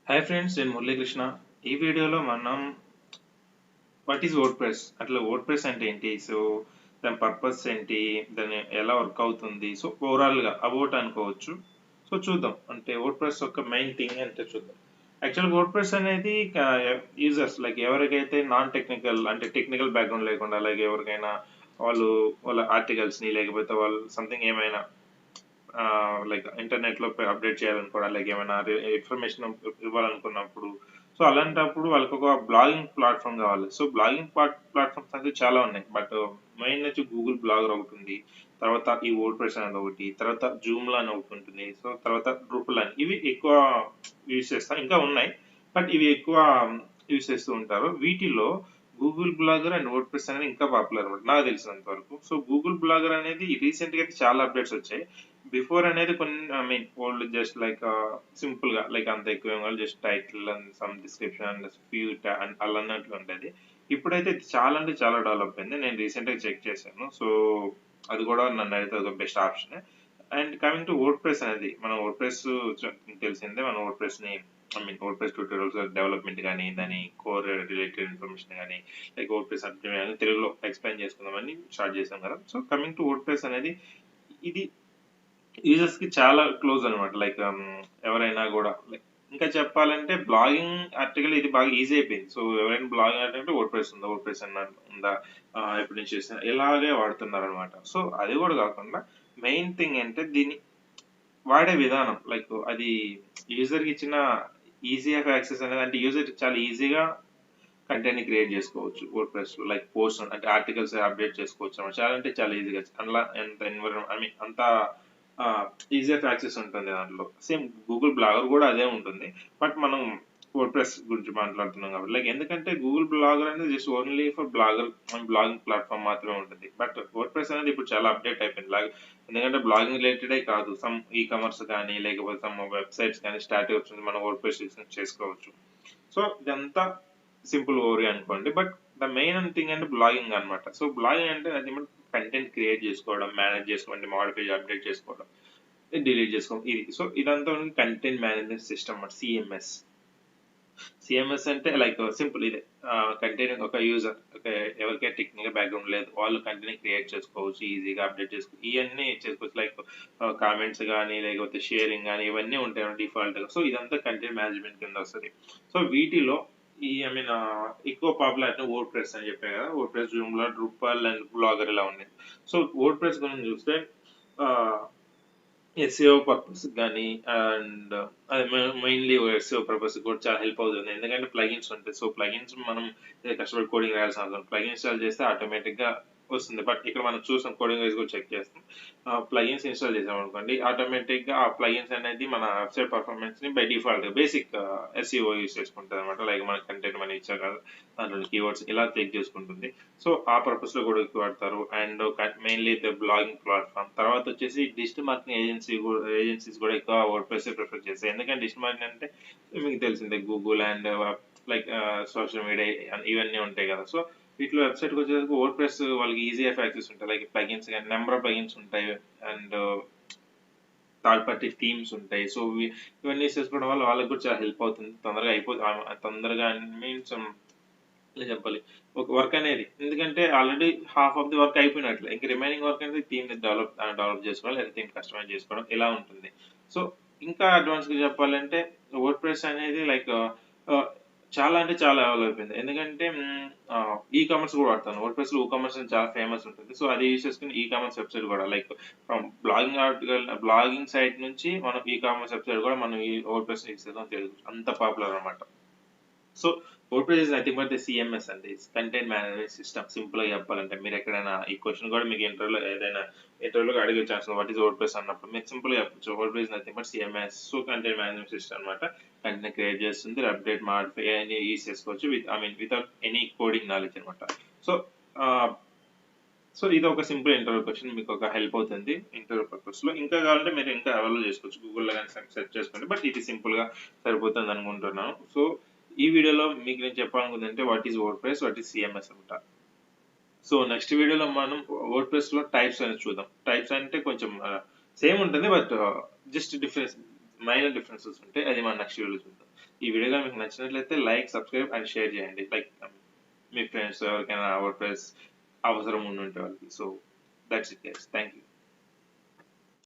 Hi friends, నేను మురళీకృష్ణ. ఈ వీడియోలో మనం వాట్ ఈజ్ వర్డ్ ప్రెస్, అట్లా వర్డ్ ప్రెస్ అంటే ఏంటి, సో దాని పర్పస్ ఏంటి, దాన్ని ఎలా వర్క్ అవుతుంది, సో ఓవరాల్గా అబౌట్ అనుకోవచ్చు. సో చూద్దాం, అంటే వర్డ్ ప్రెస్ యొక్క మెయిన్ థింగ్ అంటే చూద్దాం. యాక్చువల్ వర్డ్ ప్రెస్ అనేది యూజర్స్ లైక్ ఎవరికైతే నాన్ టెక్నికల్, అంటే టెక్నికల్ బ్యాక్గ్రౌండ్ లేకుండా, లైక్ ఎవరికైనా వాళ్ళ ఆర్టికల్స్ని లేకపోతే వాళ్ళు సంథింగ్ ఏమైనా లైక్ ఇంటర్నెట్ లో అప్డేట్ చేయాలనుకోవడం, లైక్ ఏమైనా ఇన్ఫర్మేషన్ ఇవ్వాలనుకున్నప్పుడు, సో అలాంటప్పుడు వాళ్ళకి ఒక బ్లాగింగ్ ప్లాట్ఫామ్ కావాలి. సో బ్లాగింగ్ ప్లాట్ఫామ్స్ అయితే చాలా ఉన్నాయి, బట్ మెయిన్ వచ్చి గూగుల్ బ్లాగర్ ఒకటి ఉంది, తర్వాత ఈ వర్డ్ ప్రెస్ అనేది ఒకటి, తర్వాత జూమ్లా అని ఒకటి ఉంటుంది, సో తర్వాత డ్రూపుల్ అని, ఇవి ఎక్కువ యూజ్ చేస్తాం. ఇంకా ఉన్నాయి, బట్ ఇవి ఎక్కువ యూజ్ చేస్తూ ఉంటారు. వీటిలో Google blogger and word press అనేది ఇంకా పాపులర్ అనమాట నాకు తెలిసినంత వరకు. సో గూగుల్ బ్లాగర్ అనేది రీసెంట్ గా అయితే చాలా అప్డేట్స్ వచ్చాయి. బిఫోర్ అనేది కొన్ని I mean old just like simple గా లైక్ అంత ఎక్కువ ఏం కాదు, just title and some description and few and అలా అన్నట్లు ఉండేది. ఇప్పుడైతే చాలా అంటే చాలా డెవలప్ అయింది. నేను రీసెంట్ గా చెక్ చేశాను, సో అది కూడా నన్ను అయితే ఒక best option. And coming to word press అనేది, మన వర్డ్ ప్రెస్ తెలిసిందే. మన వర్డ్ ప్రెస్ ని I mean word press tutorials development కానీ, దాని కోర్ రిలేటెడ్ ఇన్ఫర్మేషన్ కానీ, లైక్ వర్డ్ ప్రెస్ అంటే కానీ తెలుగులో ఎక్స్ప్లెయిన్ చేసుకుందామని స్టార్ట్ చేసాం కదా. So coming to word press అనేది, ఇది యూజర్స్ కి చాలా క్లోజ్ అనమాట. లైక్ ఎవరైనా కూడా లైక్ ఇంకా చెప్పాలంటే బ్లాగింగ్ ఆర్టికల్ ఇది బాగా ఈజీ అయిపోయింది. సో ఎవరైనా బ్లాగింగ్ ఆర్టికల్ వర్డ్ ప్రెస్ ఉందా, వర్డ్ ప్రెస్ ఉందా, ఎప్పటి నుంచి చేస్తున్నా, ఇలాగే వాడుతున్నారు అనమాట. సో అది కూడా కాకుండా మెయిన్ థింగ్ అంటే దీన్ని వాడే విధానం, లైక్ అది యూజర్ కి ఇచ్చిన ఈజీ ఆఫ్ యాక్సెస్ అనేది, అంటే యూజర్ చాలా ఈజీగా కంటెంట్ ని క్రియేట్ చేసుకోవచ్చు వర్డ్ ప్రెస్ లో. లైక్ పోస్ట్ అంటే ఆర్టికల్స్ అప్డేట్ చేసుకోవచ్చు అన్నమాట. చాలా అంటే చాలా ఈజీగా, అందులో ఎంత ఎన్విరాన్మెంట్ ఐ మీన్ అంత ఈజీ ఆఫ్ యాక్సెస్ ఉంటుంది దాంట్లో. సేమ్ గూగుల్ బ్లాగర్ కూడా అదే ఉంటుంది, బట్ మనం వర్డ్ ప్రెస్ గురించి మాట్లాడుతున్నాం కాబట్టి, లైక్ ఎందుకంటే గూగుల్ బ్లాగర్ అనేది just only for blogging platform మాత్రమే ఉంటుంది. బట్ వర్డ్ ప్రెస్ అనేది ఇప్పుడు చాలా అప్డేట్ అయిపోయింది. ఎందుకంటే బ్లాగింగ్ రిలేటెడే కాదు, సమ్ ఈ కామర్స్ కానీ లేకపోతే సమ్ వెబ్సైట్స్ కానీ స్టార్ట్ వెబ్సైట్స్ మనం వర్డ్ ప్రెస్ చేసుకోవచ్చు. సో ఇదంతా సింపుల్ ఓవరీ అనుకోండి, బట్ ద మెయిన్ థింగ్ అంటే బ్లాగింగ్ అనమాట. సో బ్లాగింగ్ అంటే అది కంటెంట్ క్రియేట్ చేసుకోవడం, మేనేజ్ చేసుకోవడం, మాడిఫై అప్డేట్ చేసుకోవడం, డిలీట్ చేసుకోవడం, ఇది. సో ఇదంతా కంటెంట్ మేనేజ్మెంట్ సిస్టమ్ అన్నమాట, సిఎంఎస్. సిఎంఎస్ అంటే లైక్ సింపుల్ ఇదే. కంటెంట్ ఒక యూజర్, ఒక ఎవరికైతే టెక్నికల్ బ్యాక్గ్రౌండ్ లేదు, వాళ్ళు కంటెంట్ క్రియేట్ చేసుకోవచ్చు, ఈజీగా అప్డేట్ చేసుకోవచ్చు, ఇవన్నీ చేసుకోవచ్చు. లైక్ కామెంట్స్ కానీ లేకపోతే షేరింగ్ కానీ ఇవన్నీ ఉంటాయి డిఫాల్ట్ గా. సో ఇదంతా కంటెంట్ మేనేజ్మెంట్ కింద వస్తుంది. సో వీటిలో ఈ ఐ మీన్ ఎక్కువ పాపులారిటీ వర్డ్ ప్రెస్ అని చెప్పాను కదా. WordPress, Joomla, Drupal and Blogger ఇలా ఉండేది. సో వర్డ్ ప్రెస్ గురించి చూస్తే ఎస్ఈఓ పర్పస్ కానీ, అండ్ అది మెయిన్లీ ఎస్ఈఓ పర్పస్ కూడా చాలా హెల్ప్ అవుతుంది. ఎందుకంటే ప్లగిన్స్ ఉంటాయి. సో ప్లగిన్స్ మనం కష్టపడి కోడింగ్ రాయాల్సిన అవసరం, ప్లగిన్ ఇన్స్టాల్ చేస్తే ఆటోమేటిక్ గా వస్తుంది. బట్ ఇక్కడ మనం చూసాం, కోడింగ్ వైజ్ కూడా చెక్ చేస్తాం. ప్లగిన్స్ ఇన్స్టాల్ చేసాం అనుకోండి, ఆటోమేటిక్ గా ఆ ప్లగిన్స్ అనేది మన వెబ్సైట్ పర్ఫార్మెన్స్ ని by default basic SEO use చేసుకుంటుంది అనమాట. లైక్ మన కంటెంట్ మనం ఇచ్చాం కదా, దాంట్లో కీవర్డ్స్ ఇలా చెక్ చేసుకుంటుంది. సో ఆ పర్పస్ లో కూడా ఎక్కువ వాడతారు. And mainly the blogging platform. తర్వాత వచ్చేసి డిజిటల్ మార్కెటింగ్ ఏజెన్సీస్ కూడా ఎక్కువ వర్డ్ ప్రెస్ ప్రిఫర్ చేస్తాయి. ఎందుకంటే డిజిటల్ మార్కెటింగ్ అంటే మీకు తెలిసిందే, Google and like social media ఇవన్నీ ఉంటాయి కదా. సో వీటిలో వెబ్సైట్ వచ్చేసరికి వర్డ్ ప్రెస్ వాళ్ళకి ఈజీ ఆఫ్ యాక్సెస్ ఉంటాయి. లైక్ ప్లగిన్స్ కానీ నెంబర్ ఆఫ్ ప్లగిన్స్ ఉంటాయి, అండ్ థర్డ్ పార్టీ థీమ్స్ ఉంటాయి. సో ఇవన్నీ చేసుకోవడం వల్ల వాళ్ళకి కూడా చాలా హెల్ప్ అవుతుంది. తొందరగా తొందరగా మీన్స్ ఇలా చెప్పాలి, ఒక వర్క్ అనేది. ఎందుకంటే already half of the work అయిపోయినట్లే, ఇంక రిమైనింగ్ వర్క్ అనేది థీమ్ డెవలప్ చేసుకోవాలి, లేదా థీమ్ కస్టమైజ్ చేసుకోవడం ఇలా ఉంటుంది. సో ఇంకా అడ్వాన్స్ గా చెప్పాలంటే వర్డ్ ప్రెస్ అనేది లైక్ చాలా అంటే చాలా డెవలప్ అయిపోయింది. ఎందుకంటే ఈ కామర్స్ కూడా వాడతాను. వర్డ్ ప్రెస్ లో ఈ కామర్స్ చాలా ఫేమస్ ఉంటుంది. సో అది యూస్ చేసుకుని ఈ కామర్స్ వెబ్సైట్ కూడా like from blogging article, blogging site నుంచి మనం ఈ కామర్స్ వెబ్సైట్ కూడా మనం ఈ వర్డ్ ప్రెస్ యూస్ చేద్దాం, తెలుసు అంత పాపులర్ అనమాట. So WordPress is nothing but the CMS అండి, కంటెంట్ మేనేజ్మెంట్ సిస్టమ్. సింపుల్ గా చెప్పాలంటే, మీరు ఎక్కడైనా ఈ క్వశ్చన్ కూడా మీకు ఇంటర్వ్యూలో ఏదైనా ఇంటర్వ్యూలో అడిగే ఛాన్స్, వాట్ ఈస్ WordPress అన్నప్పుడు మీరు సింపుల్ గా చెప్పచ్చు, WordPress is nothing but CMS. So content management system అనమాట. కంటెంట్ క్రియేట్ చేస్తుంది, అప్డేట్ మాడిఫై అన్ని యూస్ చేసుకోవచ్చు with I mean without any coding knowledge అనమాట. సో సో ఇది ఒక సింపుల్ ఇంటర్వ్యూ క్వశ్చన్, మీకు ఒక హెల్ప్ అవుతుంది ఇంటర్వ్యూ పర్పస్ లో. ఇంకా కావాలంటే మీరు ఇంకా అవైలబుల్ చేసుకోవచ్చు, గూగుల్లో కానీ సెర్చ్ చేసుకోండి, బట్ ఇది సింపుల్ గా సరిపోతుంది అనుకుంటున్నాను. సో ఈ వీడియోలో మీకు నేను చెప్పాలనుకుందంటే what is WordPress, what is CMS అనమాట. సో నెక్స్ట్ వీడియోలో మనం వర్డ్ ప్రెస్ లో టైప్స్ అనేది చూద్దాం. టైప్స్ అంటే కొంచెం సేమ్ ఉంటుంది, but just difference minor differences ఉంటే అది మన నెక్స్ట్ వీడియోలో చూద్దాం. ఈ వీడియో మీకు నచ్చినట్లయితే లైక్, సబ్స్క్రైబ్ అండ్ షేర్ చేయండి. లైక్ మీ ఫ్రెండ్స్ ఎవరికైనా వర్డ్ ప్రెస్ అవసరం ఉండి ఉంటే వాళ్ళకి. So that's it guys. Thank you.